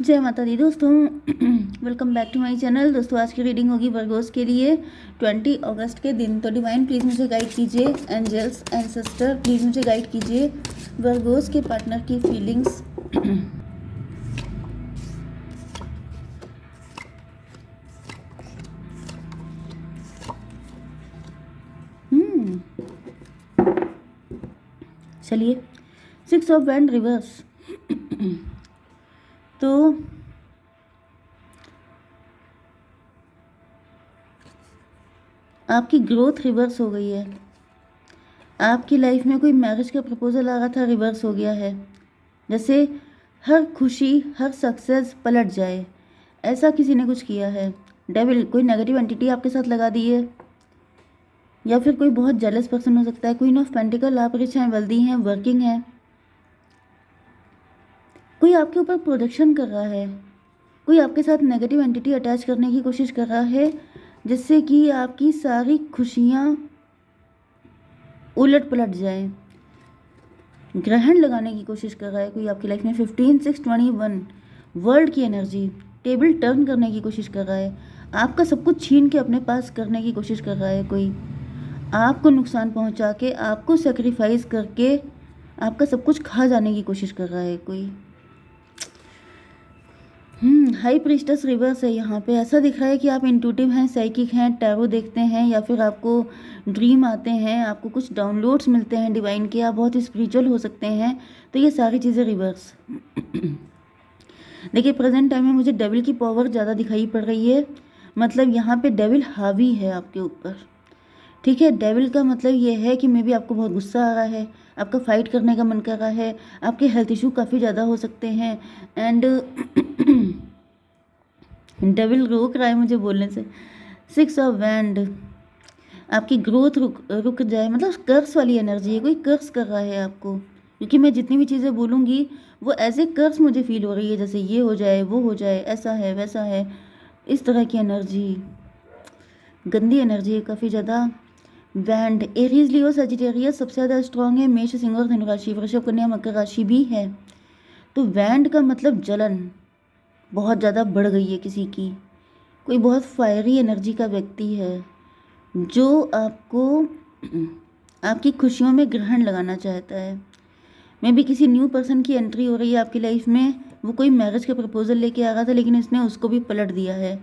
जय माता दी दोस्तों। Welcome back to my channel. दोस्तों आज की रीडिंग होगी वर्गोस के लिए 20 अगस्त के दिन। तो डिवाइन प्लीज़ मुझे गाइड कीजिए। एंजल्स एंड सिस्टर प्लीज़ मुझे गाइड कीजिए वर्गोस के पार्टनर की फीलिंग्स। चलिए, 6 ऑफ वैंड रिवर्स। तो आपकी ग्रोथ रिवर्स हो गई है। आपकी लाइफ में कोई मैरिज का प्रपोजल आ रहा था, रिवर्स हो गया है। जैसे हर खुशी, हर सक्सेस पलट जाए, ऐसा किसी ने कुछ किया है। डेविल, कोई नेगेटिव एंटिटी आपके साथ लगा दी है, या फिर कोई बहुत जेलस पर्सन हो सकता है। क्वीन ऑफ पेंटिकल, आप रिच हैं, वेल्दी हैं, वर्किंग हैं। कोई आपके ऊपर प्रोजेक्शन कर रहा है, कोई आपके साथ नेगेटिव एंटिटी अटैच करने की कोशिश कर रहा है, जिससे कि आपकी सारी खुशियाँ उलट पलट जाए। ग्रहण लगाने की कोशिश कर रहा है कोई आपकी लाइफ में। 15, 6, 21 वर्ल्ड की एनर्जी, टेबल टर्न करने की कोशिश कर रहा है। आपका सब कुछ छीन के अपने पास करने की कोशिश कर रहा है कोई। आपको नुकसान पहुंचा के, आपको सेक्रीफाइस करके आपका सब कुछ खा जाने की कोशिश कर रहा है कोई। हाई प्रीस्टस रिवर्स है यहाँ पे। ऐसा दिख रहा है कि आप इंट्यूटिव हैं, साइकिक हैं, टैरो देखते हैं, या फिर आपको ड्रीम आते हैं, आपको कुछ डाउनलोड्स मिलते हैं डिवाइन के, आप बहुत स्पिरिचुअल हो सकते हैं। तो ये सारी चीज़ें रिवर्स। देखिए, प्रेजेंट टाइम में मुझे डेविल की पावर ज़्यादा दिखाई पड़ रही है। मतलब यहाँ पे डेविल हावी है आपके ऊपर। ठीक है, डेविल का मतलब ये है कि मे बी आपको बहुत गुस्सा आ रहा है, आपका फाइट करने का मन कर रहा है, आपके हेल्थ इशू काफ़ी ज़्यादा हो सकते हैं। एंड डेविल रोक रहा है मुझे बोलने से। 6 ऑफ वैंड, आपकी ग्रोथ रुक जाए, मतलब कर्स वाली एनर्जी है। कोई कर्स कर रहा है आपको, क्योंकि मैं जितनी भी चीज़ें बोलूँगी वो ऐसे कर्स मुझे फील हो रही है, जैसे ये हो जाए, वो हो जाए, ऐसा है, वैसा है, इस तरह की एनर्जी। गंदी एनर्जी है काफ़ी ज़्यादा। वैंड, एरीज, लियो, सजिटेरियस सबसे ज़्यादा स्ट्रॉन्ग है। मेष, सिंह और धनु राशि, वृषभ, कन्या, मकर राशि भी है। तो वैंड का मतलब जलन बहुत ज़्यादा बढ़ गई है किसी की। कोई बहुत फायरी एनर्जी का व्यक्ति है जो आपको आपकी खुशियों में ग्रहण लगाना चाहता है। मे बी किसी न्यू पर्सन की एंट्री हो रही है आपकी लाइफ में। वो कोई मैरिज का प्रपोजल लेके आ रहा था, लेकिन इसने उसको भी पलट दिया है।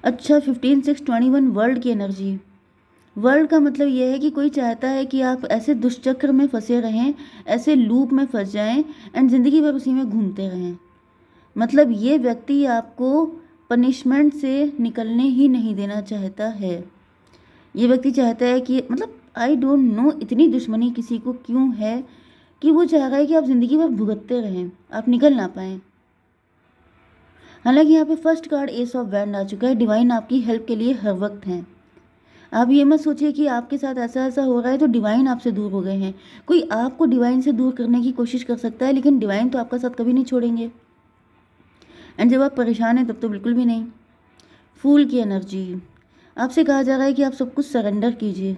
अच्छा, 15, 6, 21 वर्ल्ड की एनर्जी। वर्ल्ड का मतलब यह है कि कोई चाहता है कि आप ऐसे दुष्चक्र में फंसे रहें, ऐसे लूप में फंस जाएं एंड ज़िंदगी भर उसी में घूमते रहें। मतलब ये व्यक्ति आपको पनिशमेंट से निकलने ही नहीं देना चाहता है। ये व्यक्ति चाहता है कि, मतलब आई डोंट नो इतनी दुश्मनी किसी को क्यों है कि वो चाह रहा है कि आप ज़िंदगी भर भुगतते रहें, आप निकल ना पाएँ। हालांकि यहाँ पे first card ace of wand आ चुका है। डिवाइन आपकी हेल्प के लिए हर वक्त हैं। आप ये मत सोचिए कि आपके साथ ऐसा ऐसा हो रहा है तो डिवाइन आपसे दूर हो गए हैं। कोई आपको डिवाइन से दूर करने की कोशिश कर सकता है, लेकिन डिवाइन तो आपका साथ कभी नहीं छोड़ेंगे। एंड जब आप परेशान हैं तब तो बिल्कुल भी नहीं। फूल की एनर्जी, आपसे कहा जा रहा है कि आप सब कुछ सरेंडर कीजिए।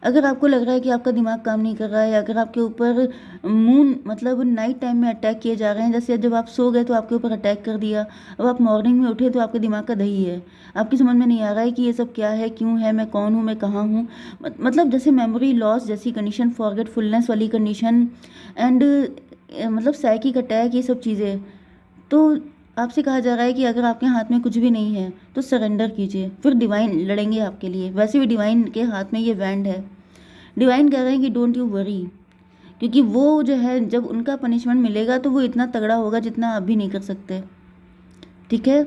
अगर आपको लग रहा है कि आपका दिमाग काम नहीं कर रहा है, अगर आपके ऊपर मून, मतलब नाइट टाइम में अटैक किए जा रहे हैं, जैसे जब आप सो गए तो आपके ऊपर अटैक कर दिया, अब आप मॉर्निंग में उठे तो आपके दिमाग का दही है, आपकी समझ में नहीं आ रहा है कि ये सब क्या है, क्यों है, मैं कौन हूँ, मैं कहाँ हूँ। मतलब जैसे मेमोरी लॉस जैसी कंडीशन, फॉरगेटफुलनेस वाली कंडीशन, एंड मतलब साइकिक अटैक, ये सब चीज़ें। तो आपसे कहा जा रहा है कि अगर आपके हाथ में कुछ भी नहीं है तो सरेंडर कीजिए, फिर डिवाइन लड़ेंगे आपके लिए। वैसे भी डिवाइन के हाथ में ये वैंड है। डिवाइन कह रहे हैं कि डोंट यू वरी, क्योंकि वो जो है, जब उनका पनिशमेंट मिलेगा तो वो इतना तगड़ा होगा जितना आप भी नहीं कर सकते। ठीक है।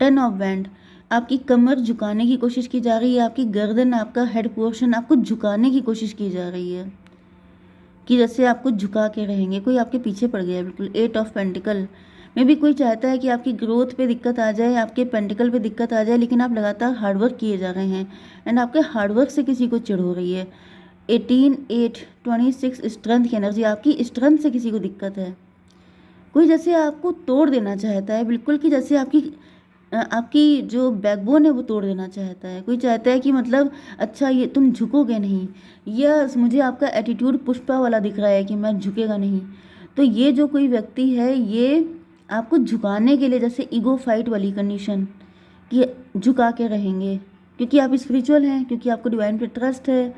10 ऑफ वैंड, आपकी कमर झुकाने की कोशिश की जा रही है, आपकी गर्दन, आपका हेड पोर्शन आपको झुकाने की कोशिश की जा रही है कि जैसे आपको झुका के रहेंगे। कोई आपके पीछे पड़ गया है बिल्कुल। 8 ऑफ पेंटिकल, में भी कोई चाहता है कि आपकी ग्रोथ पे दिक्कत आ जाए, आपके पेंटिकल पे दिक्कत आ जाए, लेकिन आप लगातार हार्डवर्क किए जा रहे हैं एंड आपके हार्डवर्क से किसी को चिढ़ हो रही है। 18, 8, 26 स्ट्रेंथ की एनर्जी, आपकी स्ट्रेंथ से किसी को दिक्कत है। कोई जैसे आपको तोड़ देना चाहता है बिल्कुल, कि जैसे आपकी जो बैकबोन है वो तोड़ देना चाहता है। कोई चाहता है कि मतलब अच्छा ये तुम झुकोगे नहीं, यस मुझे आपका एटीट्यूड पुष्पा वाला दिख रहा है कि मैं झुकेगा नहीं। तो ये जो कोई व्यक्ति है ये आपको झुकाने के लिए, जैसे ईगो फाइट वाली कंडीशन कि झुका के रहेंगे, क्योंकि आप स्पिरिचुअल हैं, क्योंकि आपको डिवाइन पे ट्रस्ट है,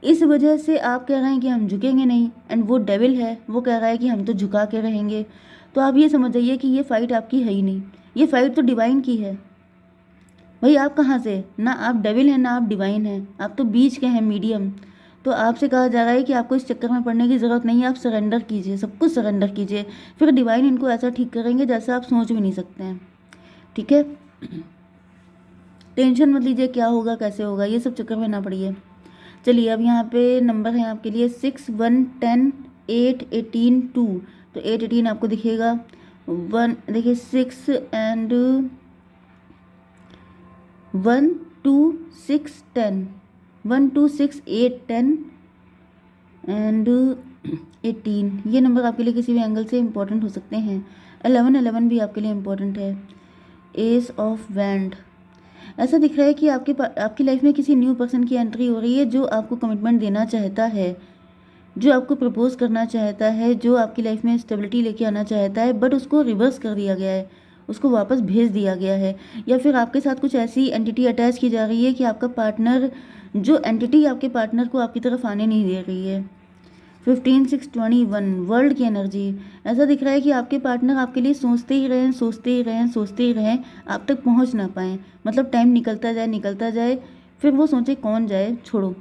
इस वजह से आप कह रहे हैं कि हम झुकेंगे नहीं, एंड वो डेविल है वो कह रहा है कि हम तो झुका के रहेंगे। तो आप ये समझ जाइए कि ये फाइट आपकी है ही नहीं, ये फाइट तो डिवाइन की है। भाई आप कहाँ से, ना आप डेविल हैं ना आप डिवाइन हैं, आप तो बीच के हैं, मीडियम। तो आपसे कहा जा रहा है कि आपको इस चक्कर में पड़ने की ज़रूरत नहीं है, आप सरेंडर कीजिए, सब कुछ सरेंडर कीजिए, फिर डिवाइन इनको ऐसा ठीक करेंगे जैसा आप सोच भी नहीं सकते हैं। ठीक है, टेंशन मत लीजिए क्या होगा कैसे होगा, ये सब चक्कर में ना पड़िए। चलिए अब यहाँ पे नंबर है आपके लिए 6, 1, 10, 8, 18, 2। तो 8, 18 आपको दिखेगा, 1 देखिए 6 एंड 1, 2, 6, 10, 1, 2, 6, 8, 10 एंड 18। ये नंबर आपके लिए किसी भी एंगल से इम्पोर्टेंट हो सकते हैं। 11, 11 भी आपके लिए इम्पोर्टेंट है। एस ऑफ वैंड, ऐसा दिख रहा है कि आपकी लाइफ में किसी न्यू पर्सन की एंट्री हो रही है जो आपको कमिटमेंट देना चाहता है, जो आपको प्रपोज करना चाहता है, जो आपकी लाइफ में स्टेबिलिटी लेके आना चाहता है, बट उसको रिवर्स कर दिया गया है, उसको वापस भेज दिया गया है। या फिर आपके साथ कुछ ऐसी एंटिटी अटैच की जा रही है कि आपका पार्टनर, जो एंटिटी आपके पार्टनर को आपकी तरफ आने नहीं दे रही है। 15, 6, 21 वर्ल्ड की एनर्जी, ऐसा दिख रहा है कि आपके पार्टनर आपके लिए सोचते ही रहें, सोचते ही रहें, सोचते ही रहें, आप तक पहुंच ना पाएँ, मतलब टाइम निकलता जाए, फिर वो सोचे कौन जाए, छोड़ो।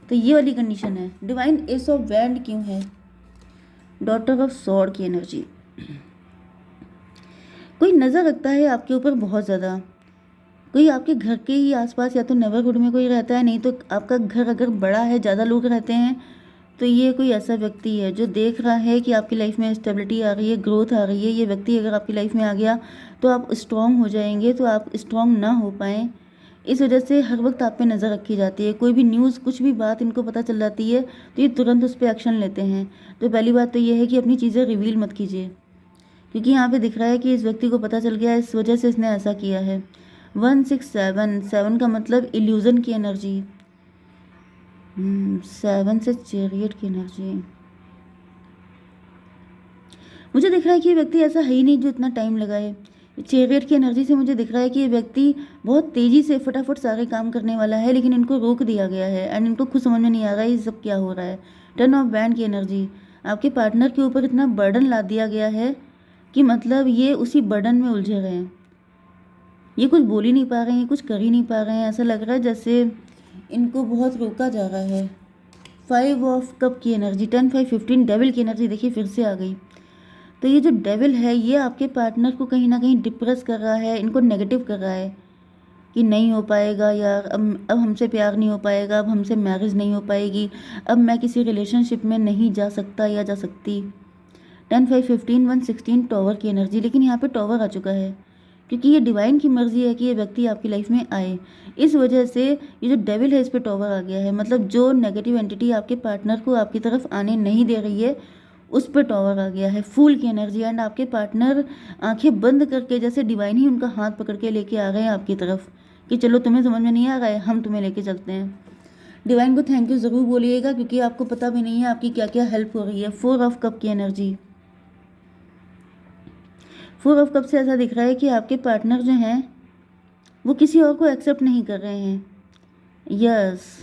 तो ये वाली कंडीशन है। डिवाइन एस ऑफ वैंड क्यों है? डॉटर ऑफ सॉर्ड की एनर्जी, कोई नज़र रखता है आपके ऊपर बहुत ज़्यादा, कोई आपके घर के ही आसपास या तो नेबरहुड में कोई रहता है, नहीं तो आपका घर अगर बड़ा है, ज़्यादा लोग रहते हैं, तो ये कोई ऐसा व्यक्ति है जो देख रहा है कि आपकी लाइफ में स्टेबिलिटी आ रही है, ग्रोथ आ रही है। ये व्यक्ति अगर आपकी लाइफ में आ गया तो आप स्ट्रॉन्ग हो जाएंगे, तो आप स्ट्रॉन्ग ना हो पाएँ, इस वजह से हर वक्त आप पे नज़र रखी जाती है। कोई भी न्यूज़, कुछ भी बात इनको पता चल जाती है तो ये तुरंत उस पर एक्शन लेते हैं। तो पहली बात तो ये है कि अपनी चीज़ें रिवील मत कीजिए, क्योंकि यहाँ पे दिख रहा है कि इस व्यक्ति को पता चल गया है, इस वजह से इसने ऐसा किया है। 1, 6, 7, 7 का मतलब इल्यूज़न की एनर्जी, 7 से चैरियट की एनर्जी। मुझे दिख रहा है कि ये व्यक्ति ऐसा है ही नहीं जो इतना टाइम लगाए। चैरियट की एनर्जी से मुझे दिख रहा है कि ये व्यक्ति बहुत तेज़ी से फटाफट सारे काम करने वाला है, लेकिन इनको रोक दिया गया है एंड इनको खुद समझ में नहीं आ रहा है ये सब क्या हो रहा है। 10 ऑफ बैंड की एनर्जी, आपके पार्टनर के ऊपर इतना बर्डन ला दिया गया है कि मतलब ये उसी बर्डन में उलझे गए हैं, ये कुछ बोल ही नहीं पा रहे हैं, कुछ कर ही नहीं पा रहे हैं, ऐसा लग रहा है जैसे इनको बहुत रोका जा रहा है। 5 ऑफ कप की एनर्जी, 10, 5, 15 डेविल की एनर्जी देखिए फिर से आ गई। तो ये जो डेविल है ये आपके पार्टनर को कहीं ना कहीं डिप्रेस कर रहा है, इनको नेगेटिव कर रहा है कि नहीं हो पाएगा यार, अब हमसे प्यार नहीं हो पाएगा, अब हमसे मैरिज नहीं हो पाएगी, अब मैं किसी रिलेशनशिप में नहीं जा सकता या जा सकती। 10, 5, 15, 1, 16 टॉवर की एनर्जी, लेकिन यहाँ पे टॉवर आ चुका है क्योंकि ये डिवाइन की मर्जी है कि ये व्यक्ति आपकी लाइफ में आए। इस वजह से ये जो डेविल है इस पे टॉवर आ गया है, मतलब जो नेगेटिव एंटिटी आपके पार्टनर को आपकी तरफ आने नहीं दे रही है उस पर टॉवर आ गया है। फूल की एनर्जी, एंड आपके पार्टनर आंखें बंद करके जैसे डिवाइन ही उनका हाथ पकड़ के लेके आ गए हैं आपकी तरफ कि चलो तुम्हें समझ में नहीं आ रहा है, हम तुम्हें लेके चलते हैं। डिवाइन को थैंक यू ज़रूर बोलिएगा क्योंकि आपको पता भी नहीं है आपकी क्या क्या हेल्प हो रही है। 4 ऑफ कप की एनर्जी, 4 ऑफ कप से ऐसा दिख रहा है कि आपके पार्टनर जो हैं वो किसी और को एक्सेप्ट नहीं कर रहे हैं। यस,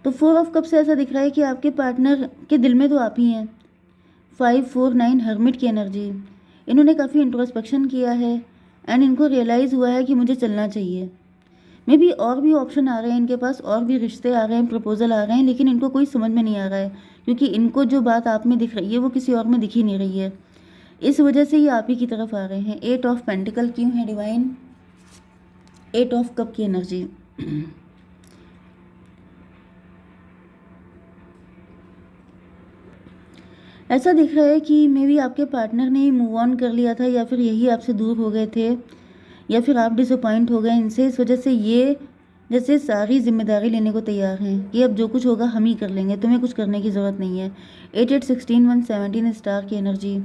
तो 4 ऑफ कप से ऐसा दिख रहा है कि आपके पार्टनर के दिल में तो आप ही हैं। 5, 4, 9 हर्मिट की एनर्जी, इन्होंने काफ़ी इंट्रोस्पेक्शन किया है एंड इनको रियलाइज़ हुआ है कि मुझे चलना चाहिए। मे बी और भी ऑप्शन आ रहे हैं इनके पास, और भी रिश्ते आ रहे हैं, प्रपोजल आ रहे हैं, लेकिन इनको कोई समझ में नहीं आ रहा है क्योंकि इनको जो बात आप में दिख रही है वो किसी और में दिख ही नहीं रही है। इस वजह से ये आप ही की तरफ आ रहे हैं। 8 ऑफ पेंटिकल क्यों है डिवाइन? 8 ऑफ कप की एनर्जी, ऐसा दिख रहा है कि मे बी आपके पार्टनर ने ही मूव ऑन कर लिया था, या फिर यही आपसे दूर हो गए थे, या फिर आप डिसअपॉइंट हो गए इनसे। इस वजह से ये जैसे सारी जिम्मेदारी लेने को तैयार हैं कि अब जो कुछ होगा हम ही कर लेंगे, तुम्हें कुछ करने की ज़रूरत नहीं है। 8, 8, 16, 1, 17 स्टार की एनर्जी,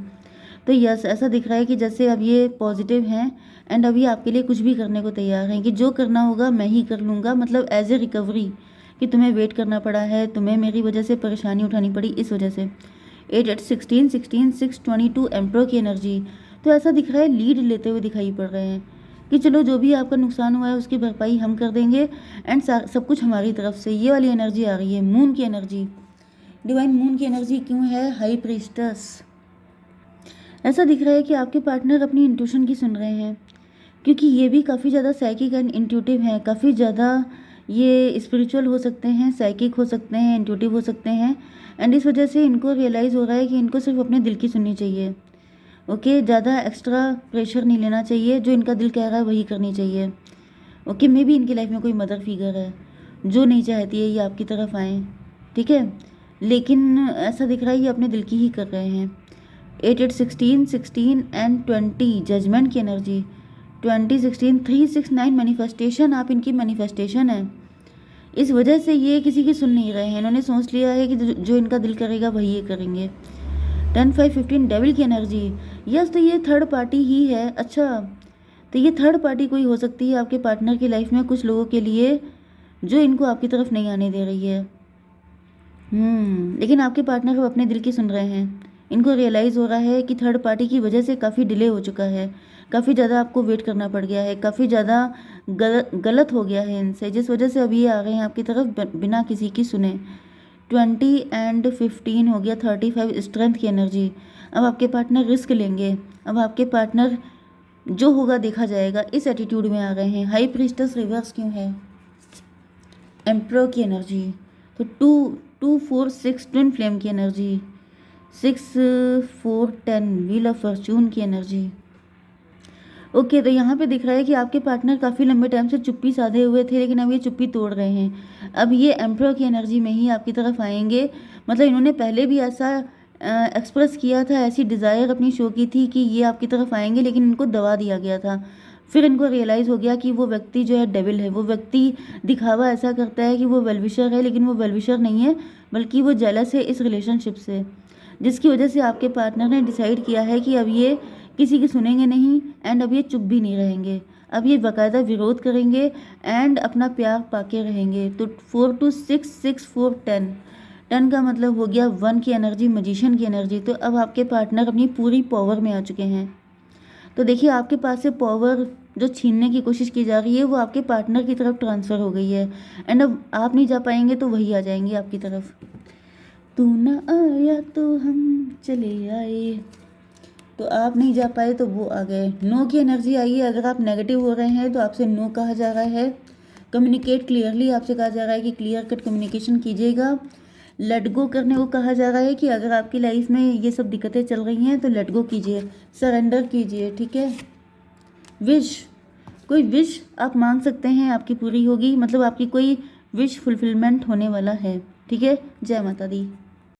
तो यस ऐसा दिख रहा है कि जैसे अब ये पॉजिटिव हैं एंड अभी आपके लिए कुछ भी करने को तैयार हैं कि जो करना होगा मैं ही कर लूँगा, मतलब एज ए रिकवरी कि तुम्हें वेट करना पड़ा है, तुम्हें मेरी वजह से परेशानी उठानी पड़ी, इस वजह से 8 8 16 16 6 22 एम्प्रो की एनर्जी। तो ऐसा दिख रहा है लीड लेते हुए दिखाई पड़ रहे हैं कि चलो जो भी आपका नुकसान हुआ है उसकी भरपाई हम कर देंगे एंड सब कुछ हमारी तरफ से। ये वाली एनर्जी आ रही है, मून की एनर्जी। डिवाइन मून की एनर्जी क्यों है? हाई प्रीस्टस। ऐसा दिख रहा है कि आपके पार्टनर अपनी इंट्यूशन की सुन रहे हैं, क्योंकि ये भी काफ़ी ज़्यादा साइकिक एंड इंट्यूटिव हैं, काफ़ी ज़्यादा ये स्पिरिचुअल हो सकते हैं, साइकिक हो सकते हैं, इंट्यूटिव हो सकते हैं। एंड इस वजह से इनको रियलाइज़ हो रहा है कि इनको सिर्फ अपने दिल की सुननी चाहिए। ओके, ज़्यादा एक्स्ट्रा प्रेशर नहीं लेना चाहिए, जो इनका दिल कह रहा है वही करनी चाहिए। ओके, मे बी इनकी लाइफ में कोई मदर फिगर है जो नहीं चाहती है ये आपकी तरफ आएँ, ठीक है, लेकिन ऐसा दिख रहा है ये अपने दिल की ही कर रहे हैं। 8 8 16 16 एंड 20 जजमेंट की एनर्जी। 20 16 3 6 9 मैनिफेस्टेशन। आप इनकी मैनिफेस्टेशन है। इस वजह से ये किसी की सुन नहीं रहे हैं, इन्होंने सोच लिया है कि जो इनका दिल करेगा वही ये करेंगे। 10 5 15 डेविल की एनर्जी। यस, तो ये थर्ड पार्टी ही है। अच्छा, तो ये थर्ड पार्टी कोई हो सकती है आपके पार्टनर की लाइफ में कुछ लोगों के लिए, जो इनको आपकी तरफ नहीं आने दे रही है। लेकिन आपके पार्टनर वो अपने दिल की सुन रहे हैं। इनको रियलाइज़ हो रहा है कि थर्ड पार्टी की वजह से काफ़ी डिले हो चुका है, काफ़ी ज़्यादा आपको वेट करना पड़ गया है, काफ़ी ज़्यादा गलत हो गया है इनसे, जिस वजह से अभी ये आ गए हैं आपकी तरफ बिना किसी की सुने। 20 एंड 15 हो गया 35 स्ट्रेंथ की एनर्जी। अब आपके पार्टनर रिस्क लेंगे, अब आपके पार्टनर जो होगा देखा जाएगा, इस एटीट्यूड में आ गए हैं। हाई प्रीस्टस रिवर्स क्यों है? एम्प्रो की एनर्जी। तो 2 2 4 6 ट्विन फ्लेम की एनर्जी। 6 4 10 व्हील ऑफ फॉर्चून की एनर्जी। ओके, तो यहाँ पे दिख रहा है कि आपके पार्टनर काफ़ी लंबे टाइम से चुप्पी साधे हुए थे, लेकिन अब ये चुप्पी तोड़ रहे हैं। अब ये एम्प्रो की एनर्जी में ही आपकी तरफ आएंगे। मतलब इन्होंने पहले भी ऐसा एक्सप्रेस किया था, ऐसी डिज़ायर अपनी शो की थी कि ये आपकी तरफ आएंगे, लेकिन इनको दबा दिया गया था। फिर इनको रियलाइज़ हो गया कि वो व्यक्ति जो है डेविल है। वो व्यक्ति दिखावा ऐसा करता है कि वो वेलविशर है, लेकिन वो वेलविशर नहीं है, बल्कि वो जेलस है इस रिलेशनशिप से, जिसकी वजह से आपके पार्टनर ने डिसाइड किया है कि अब ये किसी की सुनेंगे नहीं एंड अब ये चुप भी नहीं रहेंगे। अब ये बाकायदा विरोध करेंगे एंड अपना प्यार पाके रहेंगे। तो 4 2 6 6 4 10 10 का मतलब हो गया 1 की एनर्जी, मजिशियन की एनर्जी। तो अब आपके पार्टनर अपनी पूरी पावर में आ चुके हैं। तो देखिए, आपके पास से पावर जो छीनने की कोशिश की जा रही है वो आपके पार्टनर की तरफ ट्रांसफ़र हो गई है एंड अब आप नहीं जा पाएंगे तो वही आ जाएंगे आपकी तरफ। तू ना आया तो हम चले आए, तो आप नहीं जा पाए तो वो आ गए। नो की एनर्जी आई है। अगर आप नेगेटिव हो रहे हैं तो आपसे नो कहा जा रहा है। कम्युनिकेट क्लियरली, आपसे कहा जा रहा है कि क्लियर कट कम्युनिकेशन कीजिएगा। लेट गो करने को कहा जा रहा है कि अगर आपकी लाइफ में ये सब दिक्कतें चल रही हैं तो लेट गो कीजिए, सरेंडर कीजिए, ठीक है। विश, कोई विश आप मांग सकते हैं, आपकी पूरी होगी, मतलब आपकी कोई विश फुलफिलमेंट होने वाला है, ठीक है। जय माता दी।